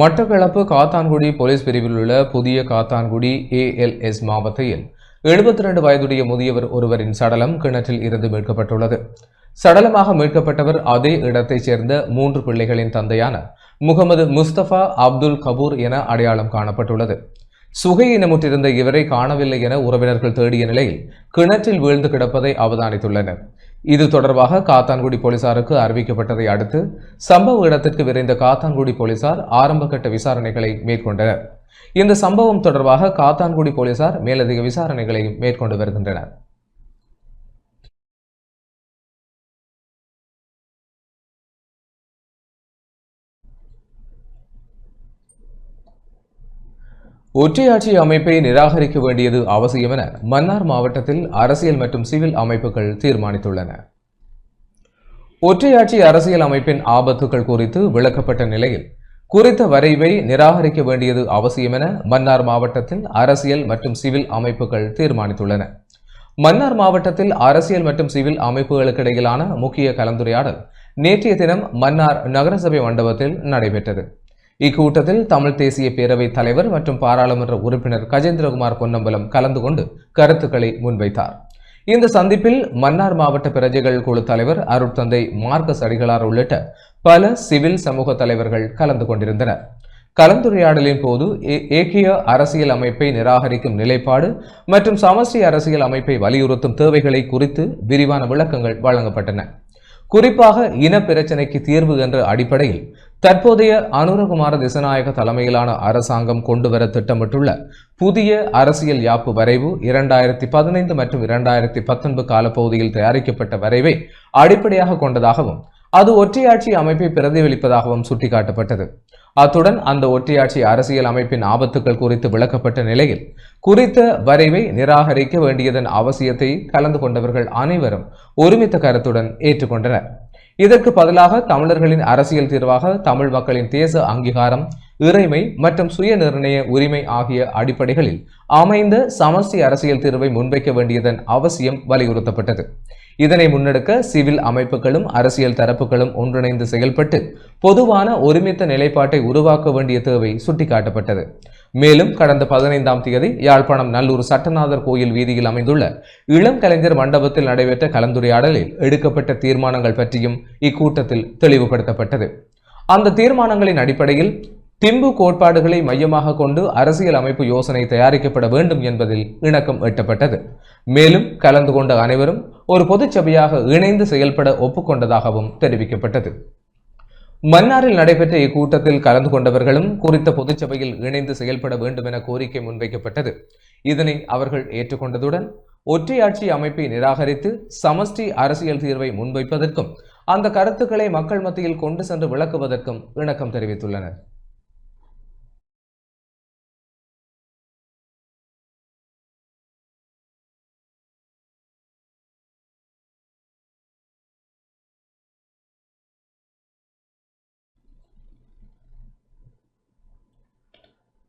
மட்டக்களப்பு காத்தான்குடி போலீஸ் பிரிவில் உள்ள புதிய காத்தான்குடி ALS மாவட்டத்தில் 72 வயதுடைய முதியவர் ஒருவரின் சடலம் கிணற்றில் இருந்து மீட்கப்பட்டுள்ளது. சடலமாக மீட்கப்பட்டவர் அதே இடத்தைச் சேர்ந்த 3 பிள்ளைகளின் தந்தையான முகமது முஸ்தபா அப்துல் கபூர் என அடையாளம் காணப்பட்டுள்ளது. சுகையினமுற்றிருந்த இவரை காணவில்லை என உறவினர்கள் தேடிய நிலையில் கிணற்றில் வீழ்ந்து கிடப்பதை அவதானித்துள்ளனர். இது தொடர்பாக காத்தான்குடி போலீசாருக்கு அறிவிக்கப்பட்டதை அடுத்து சம்பவ இடத்திற்கு விரைந்த காத்தான்குடி போலீசார் ஆரம்பகட்ட விசாரணைகளை மேற்கொண்டனர். இந்த சம்பவம் தொடர்பாக காத்தான்குடி போலீசார் மேலதிக விசாரணைகளை மேற்கொண்டு வருகின்றனர். ஒற்றையாட்சி அமைப்பை நிராகரிக்க வேண்டியது அவசியம் என மன்னார் மாவட்டத்தில் அரசியல் மற்றும் சிவில் அமைப்புகள் தீர்மானித்துள்ளன. ஒற்றையாட்சி அரசியல் அமைப்பின் ஆபத்துகள் குறித்து விளக்கப்பட்ட நிலையில் குறித்த வரைவை நிராகரிக்க வேண்டியது அவசியம் என மன்னார் மாவட்டத்தில் அரசியல் மற்றும் சிவில் அமைப்புகள் தீர்மானித்துள்ளன. மன்னார் மாவட்டத்தில் அரசியல் மற்றும் சிவில் அமைப்புகளுக்கு இடையிலான முக்கிய கலந்துரையாடல் நேற்றைய தினம் மன்னார் நகரசபை மண்டபத்தில் நடைபெற்றது. இக்கூட்டத்தில் தமிழ் தேசிய பேரவைத் தலைவர் மற்றும் பாராளுமன்ற உறுப்பினர் கஜேந்திரகுமார் பொன்னம்பலம் கலந்து கொண்டு கருத்துக்களை முன்வைத்தார். இந்த சந்திப்பில் மன்னார் மாவட்ட பிரஜைகள் குழு தலைவர் அருட்தந்தை மார்க்கஸ் அடிகளார் உள்ளிட்ட பல சிவில் சமூக தலைவர்கள் கலந்து கொண்டிருந்தனர். கலந்துரையாடலின் போது ஏக்கிய அரசியல் அமைப்பை நிராகரிக்கும் நிலைப்பாடு மற்றும் சமஷ்டி அரசியல் அமைப்பை வலியுறுத்தும் தேவைகளை குறித்து விரிவான விளக்கங்கள் வழங்கப்பட்டன. குறிப்பாக இன பிரச்சினைக்கு தீர்வு என்ற அடிப்படையில் தற்போதைய அனுரகுமார திசநாயக தலைமையிலான அரசாங்கம் கொண்டுவர திட்டமிட்டுள்ள புதிய அரசியல் யாப்பு வரைவு 2015 மற்றும் 2019 காலப்பகுதியில் தயாரிக்கப்பட்ட வரைவை அடிப்படையாக கொண்டதாகவும் அது ஒற்றையாட்சி அமைப்பை பிரதிபலிப்பதாகவும் சுட்டிக்காட்டப்பட்டது. அத்துடன் அந்த ஒற்றையாட்சி அரசியல் அமைப்பின் ஆபத்துக்கள் குறித்து விளக்கப்பட்ட நிலையில் குறித்த வரைவை நிராகரிக்க வேண்டியதன் அவசியத்தை கலந்து கொண்டவர்கள் அனைவரும் ஒருமித்த கருத்துடன் ஏற்றுக்கொண்டனர். இதற்கு பதிலாக தமிழர்களின் அரசியல் தீர்வாக தமிழ் மக்களின் தேச அங்கீகாரம், இறைமை மற்றும் சுய நிர்ணய உரிமை ஆகிய அடிப்படைகளில் அமைந்த சமஷ்டி அரசியல் தீர்வை முன்வைக்க வேண்டியதன் அவசியம் வலியுறுத்தப்பட்டது. இதனை முன்னெடுக்க சிவில் அமைப்புகளும் அரசியல் தரப்புகளும் ஒன்றிணைந்து செயல்பட்டு பொதுவான ஒருமித்த நிலைப்பாட்டை உருவாக்க வேண்டிய தேவை சுட்டிக்காட்டப்பட்டது. மேலும் கடந்த 15ஆம் தேதி யாழ்ப்பாணம் நல்லூர் சட்டநாதர் கோயில் வீதியில் அமைந்துள்ள இளம் கலைஞர் மண்டபத்தில் நடைபெற்ற கலந்துரையாடலில் எடுக்கப்பட்ட தீர்மானங்கள் பற்றியும் இக்கூட்டத்தில் தெளிவுபடுத்தப்பட்டது. அந்த தீர்மானங்களின் அடிப்படையில் திம்பு கோட்பாடுகளை மையமாக கொண்டு அரசியல் அமைப்பு யோசனை தயாரிக்கப்பட வேண்டும் என்பதில் இணக்கம் எட்டப்பட்டது. மேலும் கலந்து கொண்ட அனைவரும் ஒரு பொதுச்சபையாக இணைந்து செயல்பட ஒப்புக்கொண்டதாகவும் தெரிவிக்கப்பட்டது. மன்னாரில் நடைபெற்ற இக்கூட்டத்தில் கலந்து கொண்டவர்களும் குறித்த பொதுச்சபையில் இணைந்து செயல்பட வேண்டும் என கோரிக்கை முன்வைக்கப்பட்டது. இதனை அவர்கள் ஏற்றுக்கொண்டதுடன் ஒற்றையாட்சி அமைப்பை நிராகரித்து சமஷ்டி அரசியல் தீர்வை முன்வைப்பதற்கும் அந்த கருத்துக்களை மக்கள் மத்தியில் கொண்டு சென்று விளக்குவதற்கும் இணக்கம் தெரிவித்துள்ளனர்.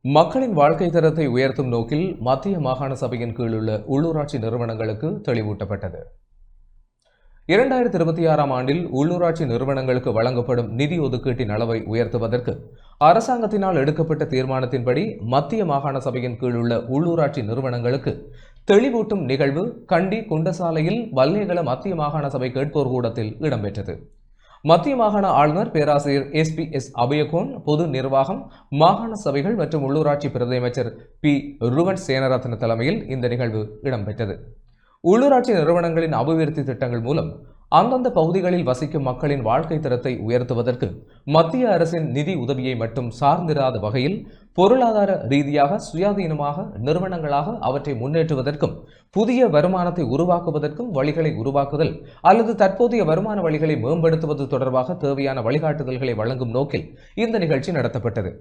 மக்களின் வாழ்க்கை தரத்தை உயர்த்தும் நோக்கில் மத்திய மாகாண சபையின் கீழுள்ள உள்ளூராட்சி நிறுவனங்களுக்கு தெளிவூட்டப்பட்டது. 2026ஆம் ஆண்டில் உள்ளூராட்சி நிறுவனங்களுக்கு வழங்கப்படும் நிதி ஒதுக்கீட்டின் அளவை உயர்த்துவதற்கு அரசாங்கத்தினால் எடுக்கப்பட்ட தீர்மானத்தின்படி மத்திய மாகாண சபையின் கீழுள்ள உள்ளூராட்சி நிறுவனங்களுக்கு தெளிவூட்டும் நிகழ்வு கண்டி குண்டசாலையில் வல்லேகல மத்திய மாகாண சபை கேட்போர் கூடத்தில் இடம்பெற்றது. மத்திய மாகாண ஆளுநர் பேராசிரியர் SPS அபயகோன், பொது நிர்வாகம், மாகாண சபைகள் மற்றும் உள்ளூராட்சி பிரதி அமைச்சர் P. ருவன் சேனரத்ன தலைமையில் இந்த நிகழ்வு இடம்பெற்றது. உள்ளூராட்சி நிறுவனங்களின் அபிவிருத்தி திட்டங்கள் மூலம் அந்தந்த பகுதிகளில் வசிக்கும் மக்களின் வாழ்க்கை தரத்தை உயர்த்துவதற்கு மத்திய அரசின் நிதி உதவியை மட்டும் சார்ந்திராத வகையில் பொருளாதார ரீதியாக சுயாதீனமாக நிறுவனங்களாக அவற்றை முன்னேற்றுவதற்கும் புதிய வருமானத்தை உருவாக்குவதற்கும் வழிகளை உருவாக்குதல் அல்லது தற்போதைய வருமான வழிகளை மேம்படுத்துவது தொடர்பாக தேவையான வழிகாட்டுதல்களை வழங்கும் நோக்கில் இந்த நிகழ்ச்சி நடத்தப்பட்டது.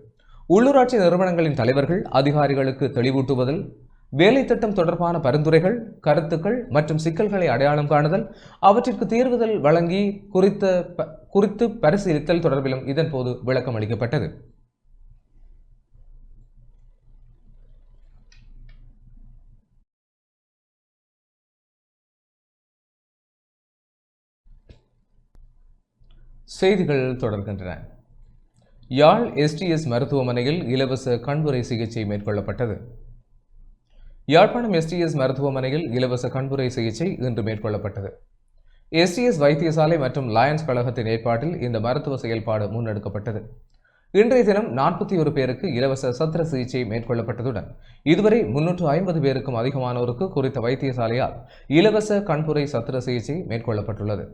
உள்ளூராட்சி நிறுவனங்களின் தலைவர்கள் அதிகாரிகளுக்கு தெளிவூட்டுவதில் வேலை திட்டம் தொடர்பான பரிந்துரைகள், கருத்துக்கள் மற்றும் சிக்கல்களை அடையாளம் காணுதல், அவற்றிற்கு தீர்வுதல் வழங்கி குறித்து பரிசீலித்தல் தொடர்பிலும் இதன்போது விளக்கம் அளிக்கப்பட்டது. செய்திகள் தொடர்கின்றன. யாழ் எஸ்டிஎஸ் மருத்துவமனையில் இலவச கண்புரை சிகிச்சை மேற்கொள்ளப்பட்டது. யாழ்ப்பாணம் எஸ்டிஎஸ் மருத்துவமனையில் இலவச கண்புரை சிகிச்சை இன்று மேற்கொள்ளப்பட்டது. எஸ்டிஎஸ் வைத்தியசாலை மற்றும் லயன்ஸ் கழகத்தின் ஏற்பாட்டில் இந்த மருத்துவ செயல்பாடு முன்னெடுக்கப்பட்டது. இன்றைய தினம் 41 பேருக்கு இலவச சத்திர சிகிச்சை மேற்கொள்ளப்பட்டதுடன் இதுவரை 350 பேருக்கும் அதிகமானோருக்கு குறித்த வைத்தியசாலையால் இலவச கண்புரை சத்திர சிகிச்சை மேற்கொள்ளப்பட்டுள்ளது.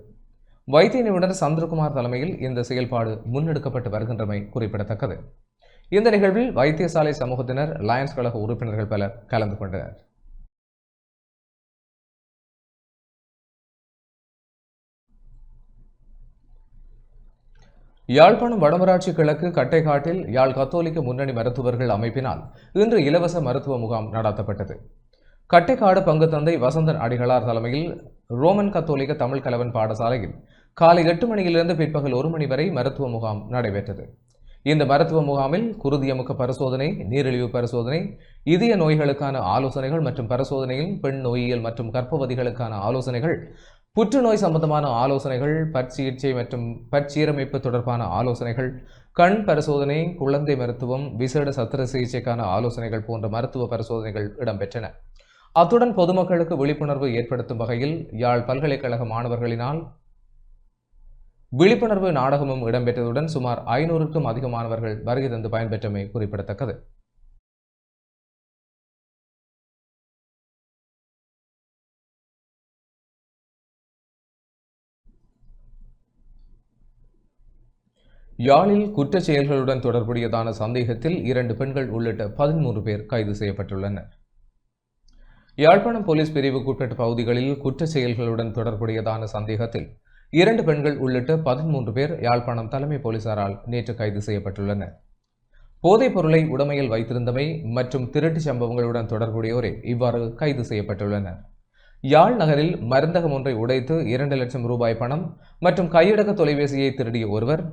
வைத்திய நிபுணர் சந்திரகுமார் தலைமையில் இந்த செயல்பாடு முன்னெடுக்கப்பட்டு வருகின்றமை குறிப்பிடத்தக்கது. இந்த நிகழ்வில் வைத்தியசாலை சமூகத்தினர், லயன்ஸ் கழக உறுப்பினர்கள் பலர் கலந்து கொண்டனர். யாழ்ப்பாணம் வடமராட்சி கிழக்கு கட்டைக்காட்டில் யாழ் கத்தோலிக்க முன்னணி மருத்துவர்கள் அமைப்பினால் இன்று இலவச மருத்துவ முகாம் நடத்தப்பட்டது. கட்டைக்காடு பங்கு தந்தை வசந்தன் அடிகளார் தலைமையில் ரோமன் கத்தோலிக்க தமிழ் கலவன் பாடசாலையில் காலை 8 மணியிலிருந்து பிற்பகல் 1 மணி வரை மருத்துவ முகாம் நடைபெற்றது. இந்த மருத்துவ முகாமில் குருதியமுக்க பரிசோதனை, நீரிழிவு பரிசோதனை, இதய நோய்களுக்கான ஆலோசனைகள் மற்றும் பரிசோதனையில் பெண் நோயியல் மற்றும் கர்ப்பவதிகளுக்கான ஆலோசனைகள், புற்றுநோய் சம்பந்தமான ஆலோசனைகள், பற்சிகிச்சை மற்றும் பற்சீரமைப்பு தொடர்பான ஆலோசனைகள், கண் பரிசோதனை, குழந்தை மருத்துவம், விசேட சத்திர சிகிச்சைக்கான ஆலோசனைகள் போன்ற மருத்துவ பரிசோதனைகள் இடம்பெற்றன. அத்துடன் பொதுமக்களுக்கு விழிப்புணர்வு ஏற்படுத்தும் வகையில் யாழ் பல்கலைக்கழக மாணவர்களினால் விழிப்புணர்வு நாடகமும் இடம்பெற்றதுடன் சுமார் 500க்கும் அதிகமானவர்கள் வருகை தந்து பயன்பெற்றமை குறிப்பிடத்தக்கது. யாழில் குற்றச் செயல்களுடன் தொடர்புடையதான சந்தேகத்தில் 2 பெண்கள் உள்ளிட்ட 13 பேர் கைது செய்யப்பட்டுள்ளனர். யாழ்ப்பாணம் போலீஸ் பிரிவுக்குட்பட்ட பகுதிகளில் குற்றச் செயல்களுடன் தொடர்புடையதான சந்தேகத்தில் 2 பெண்கள் உள்ளிட்ட 13 பேர் யாழ்ப்பாணம் தலைமை போலீசாரால் நேற்று கைது செய்யப்பட்டுள்ளனர். போதைப் பொருளை உடைமையில் வைத்திருந்தமை மற்றும் திருட்டு சம்பவங்களுடன் தொடர்புடையோரே இவ்வாறு கைது செய்யப்பட்டுள்ளனர். யாழ் நகரில் மருந்தகம் ஒன்றை உடைத்து 2 லட்சம் ரூபாய் பணம் மற்றும் கையடக்க தொலைபேசியை திருடிய ஒருவர்,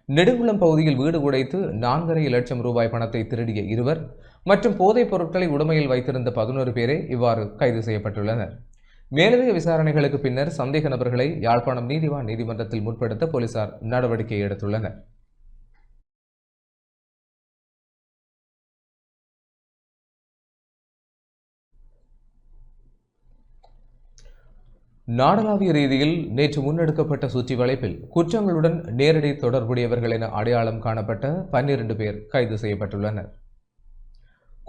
நெடுங்குளம் பகுதியில் வீடு உடைத்து 4.5 லட்சம் ரூபாய் பணத்தை திருடிய 2 மற்றும் போதைப் பொருட்களை உடைமையில் வைத்திருந்த 11 பேரே இவ்வாறு கைது செய்யப்பட்டுள்ளனர். மேலதிக விசாரணைகளுக்கு பின்னர் சந்தேக நபர்களை யாழ்ப்பாணம் நீதிவான் நீதிமன்றத்தில் முற்படுத்த போலீசார் நடவடிக்கை எடுத்துள்ளனர். நாடளாவிய ரீதியில் நேற்று முன்னெடுக்கப்பட்ட சுற்றி வளைப்பில் குற்றங்களுடன் நேரடி தொடர்புடையவர்கள் என அடையாளம் காணப்பட்ட 12 பேர் கைது செய்யப்பட்டுள்ளனர்.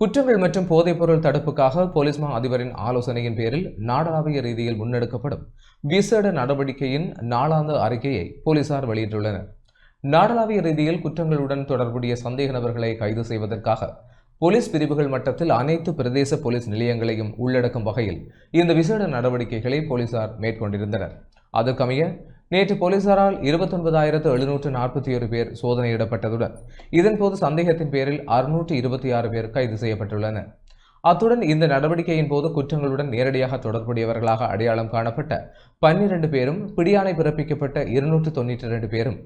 குற்றங்கள் மற்றும் போதைப்பொருள் தடுப்புக்காக போலீஸ் மா அதிபரின் ஆலோசனையின் பேரில் நாடளாவிய ரீதியில் முன்னெடுக்கப்படும் விசேட நடவடிக்கையின் நாளாந்த அறிக்கையை போலீசார் வெளியிட்டுள்ளனர். நாடளாவிய ரீதியில் குற்றங்களுடன் தொடர்புடைய சந்தேக நபர்களை கைது செய்வதற்காக போலீஸ் பிரிவுகள் மட்டத்தில் அனைத்து பிரதேச போலீஸ் நிலையங்களையும் உள்ளடக்கும் வகையில் இந்த விசேட நடவடிக்கைகளை போலீசார் மேற்கொண்டிருந்தனர். அதற்கமைய நேற்று போலீசாரால் 29,741 பேர் சோதனையிடப்பட்டதுடன் இதன்போது சந்தேகத்தின் பேரில் 626 பேர் கைது செய்யப்பட்டுள்ளனர். அத்துடன் இந்த நடவடிக்கையின் போது குற்றங்களுடன் நேரடியாக தொடர்புடையவர்களாக அடையாளம் காணப்பட்ட 12 பேரும், பிடியாணை பிறப்பிக்கப்பட்ட 292 பேரும்,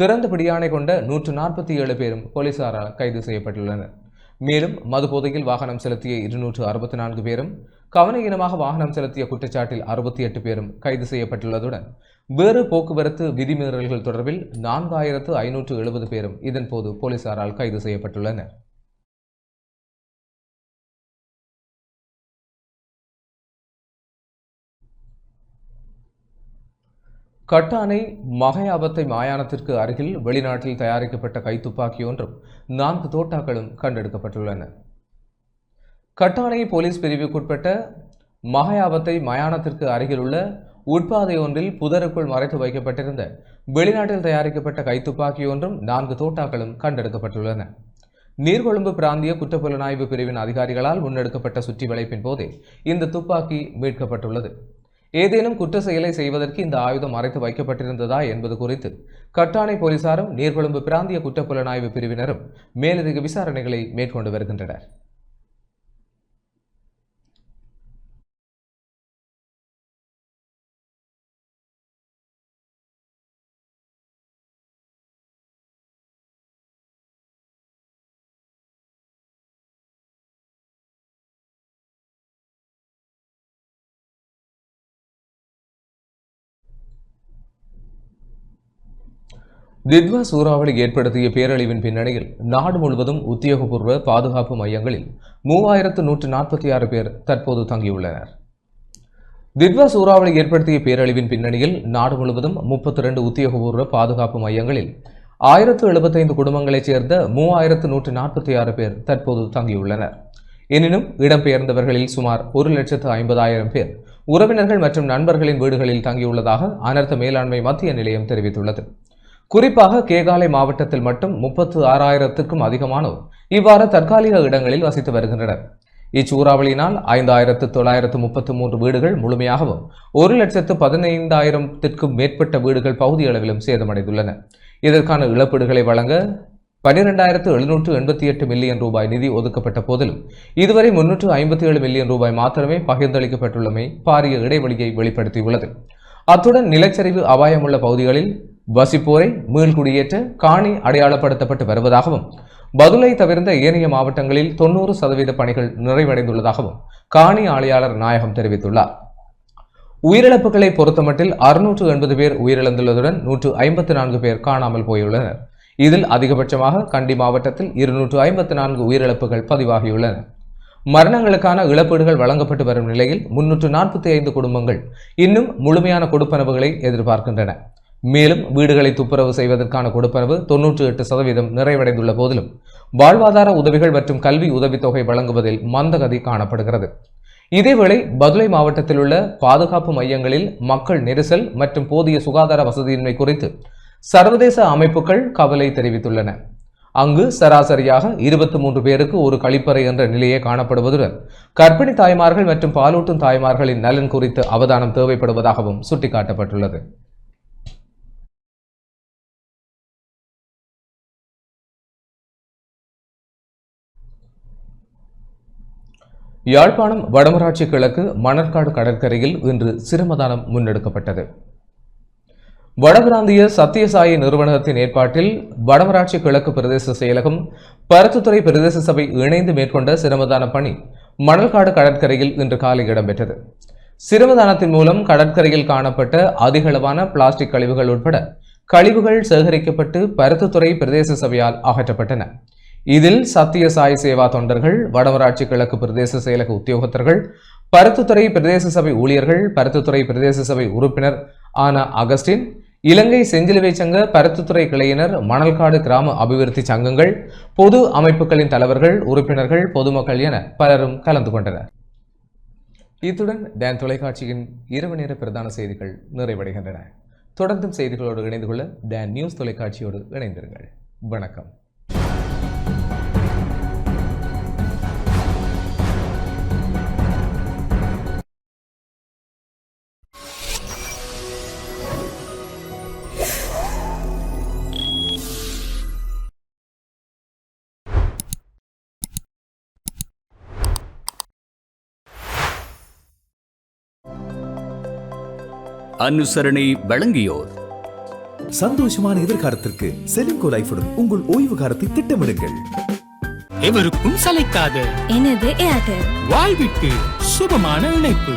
திறந்த பிடியாணை கொண்ட 147 பேரும் போலீசாரால் கைது செய்யப்பட்டுள்ளனர். மேலும் மதுபோதையில் வாகனம் செலுத்திய 264 பேரும், கவனயீனமாக வாகனம் செலுத்திய குற்றச்சாட்டில் 68 பேரும் கைது செய்யப்பட்டுள்ளதுடன் வேறு போக்குவரத்து விதிமீறல்கள் தொடர்பில் 4570 பேரும் இதன்போது போலீசாரால் கைது செய்யப்பட்டுள்ளனர். கட்டானை மகையாபத்தை மாயானத்திற்கு அருகில் வெளிநாட்டில் தயாரிக்கப்பட்ட கைத்துப்பாக்கி ஒன்றும் 4 தோட்டாக்களும் கண்டெடுக்கப்பட்டுள்ளன. கட்டானை போலீஸ் பிரிவுக்குட்பட்ட மகையாபத்தை மயானத்திற்கு அருகில் உள்ள உட்பாதை ஒன்றில் புதருக்குள் மறைத்து வைக்கப்பட்டிருந்த வெளிநாட்டில் தயாரிக்கப்பட்ட கைத்துப்பாக்கி ஒன்றும் 4 தோட்டாக்களும் கண்டெடுக்கப்பட்டுள்ளன. நீர்கொழும்பு பிராந்திய குற்றப்புலனாய்வு பிரிவின் அதிகாரிகளால் முன்னெடுக்கப்பட்ட சுற்றி வளைப்பின் போதே இந்த துப்பாக்கி மீட்கப்பட்டுள்ளது. ஏதேனும் குற்ற செயலை செய்வதற்கு இந்த ஆயுதம் மறைத்து வைக்கப்பட்டிருந்ததா என்பது குறித்து கட்டானை போலீசாரும் நீர்கொழும்பு பிராந்திய குற்றப்புலனாய்வு பிரிவினரும் மேலதிக விசாரணைகளை மேற்கொண்டு வருகின்றனர். தித்வா சூறாவளி ஏற்படுத்திய பேரழிவின் பின்னணியில் நாடு முழுவதும் உத்தியோகபூர்வ பாதுகாப்பு மையங்களில் 3146 பேர் தற்போது தங்கியுள்ளனர். தித்வா சூறாவளி ஏற்படுத்திய பேரழிவின் பின்னணியில் நாடு முழுவதும் 32 உத்தியோகபூர்வ பாதுகாப்பு மையங்களில் 1075 குடும்பங்களைச் சேர்ந்த 3146 பேர் தற்போது தங்கியுள்ளனர். எனினும் இடம்பெயர்ந்தவர்களில் சுமார் 1,50,000 பேர் உறவினர்கள் மற்றும் நண்பர்களின் வீடுகளில் தங்கியுள்ளதாக அனர்த்த மேலாண்மை மத்திய நிலையம் தெரிவித்துள்ளது. குறிப்பாக கேகாலை மாவட்டத்தில் மட்டும் 36,000க்கும் அதிகமானோர் இவ்வாறு தற்காலிக இடங்களில் வசித்து வருகின்றனர். இச்சூறாவளியினால் 5,933 வீடுகள் முழுமையாகவும் 1,15,000க்கும் மேற்பட்ட வீடுகள் பகுதியளவிலும் சேதமடைந்துள்ளன. இதற்கான இழப்பீடுகளை வழங்க 12,788 மில்லியன் ரூபாய் நிதி ஒதுக்கப்பட்ட போதிலும் இதுவரை 357 மில்லியன் ரூபாய் மாத்திரமே பகிர்ந்தளிக்கப்பட்டுள்ளமை பாரிய இடைவெளியை வெளிப்படுத்தியுள்ளது. அத்துடன் நிலச்சரிவு அபாயமுள்ள பகுதிகளில் வசிப்போரை மீள்குடியேற்ற காணி அடையாளப்படுத்தப்பட்டு வருவதாகவும் பதுளை தவிர்ந்த ஏனைய மாவட்டங்களில் 90% பணிகள் நிறைவடைந்துள்ளதாகவும் காணி ஆணையாளர் நாயகம் தெரிவித்துள்ளார். உயிரிழப்புகளை பொறுத்தமட்டில் 680 பேர் உயிரிழந்துள்ளதுடன் 154 பேர் காணாமல் போயுள்ளனர். இதில் அதிகபட்சமாக கண்டி மாவட்டத்தில் 254 உயிரிழப்புகள் பதிவாகியுள்ளன. மரணங்களுக்கான இழப்பீடுகள் வழங்கப்பட்டு வரும் நிலையில் 345 குடும்பங்கள் இன்னும் முழுமையான கொடுப்பனவுகளை எதிர்பார்க்கின்றன. மேலும் வீடுகளை துப்புரவு செய்வதற்கான கொடுப்பனவு 98% நிறைவடைந்துள்ள போதிலும் வாழ்வாதார உதவிகள் மற்றும் கல்வி உதவித்தொகை வழங்குவதில் மந்தகதி காணப்படுகிறது. இதேவேளை பதுளை மாவட்டத்தில் உள்ள பாதுகாப்பு மையங்களில் மக்கள் நெரிசல் மற்றும் போதிய சுகாதார வசதியின்மை குறித்து சர்வதேச அமைப்புகள் கவலை தெரிவித்துள்ளன. அங்கு சராசரியாக 23 பேருக்கு ஒரு கழிப்பறை என்ற நிலையே காணப்படுவதுடன் கர்ப்பிணி தாய்மார்கள் மற்றும் பாலூட்டும் தாய்மார்களின் நலன் குறித்து அவதானம் தேவைப்படுவதாகவும் சுட்டிக்காட்டப்பட்டுள்ளது. யாழ்ப்பாணம் வடமராட்சி கிழக்கு மணற்காடு கடற்கரையில் இன்று சிரமதானம் முன்னெடுக்கப்பட்டது. வடபிராந்திய சத்தியசாயி நிறுவனத்தின் ஏற்பாட்டில் வடமராட்சி கிழக்கு பிரதேச செயலகம் பருத்தித்துறை பிரதேச சபை இணைந்து மேற்கொண்ட சிரமதான பணி மணல்காடு கடற்கரையில் இன்று காலை இடம்பெற்றது. சிரமதானத்தின் மூலம் கடற்கரையில் காணப்பட்ட அதிகளவான பிளாஸ்டிக் கழிவுகள் உட்பட கழிவுகள் சேகரிக்கப்பட்டு பருத்தித்துறை பிரதேச சபையால் அகற்றப்பட்டன. இதில் சத்தியசாய் சேவா தொண்டர்கள், வடமராட்சி கிழக்கு பிரதேச செயலக உத்தியோகத்தர்கள், பருத்தித்துறை பிரதேச சபை ஊழியர்கள், பருத்தித்துறை பிரதேச சபை உறுப்பினர் ஆன அகஸ்டின், இலங்கை செஞ்சிலுவை சங்க பருத்தித்துறை கிளையினர், மணல்காடு கிராம அபிவிருத்தி சங்கங்கள், பொது அமைப்புகளின் தலைவர்கள், உறுப்பினர்கள், பொதுமக்கள் என பலரும் கலந்து கொண்டனர். இத்துடன் டான் தொலைக்காட்சியின் இரவு நேர பிரதான செய்திகள் நிறைவடைகின்றன. தொடர்ந்தும் செய்திகளோடு இணைந்து கொள்ள டான் நியூஸ் தொலைக்காட்சியோடு இணைந்திருங்கள். வணக்கம். அனுசரணை வழங்கியோர். சந்தோஷமான எதிர்காலத்திற்கு செலின்கோ லைஃபுடன் உங்கள் ஓய்வு காலத்தை திட்டமிடுங்கள். எவருக்கும் சளைக்காத எனது ஏர்டெல் வாழ்விற்கு சுபமான இணைப்பு.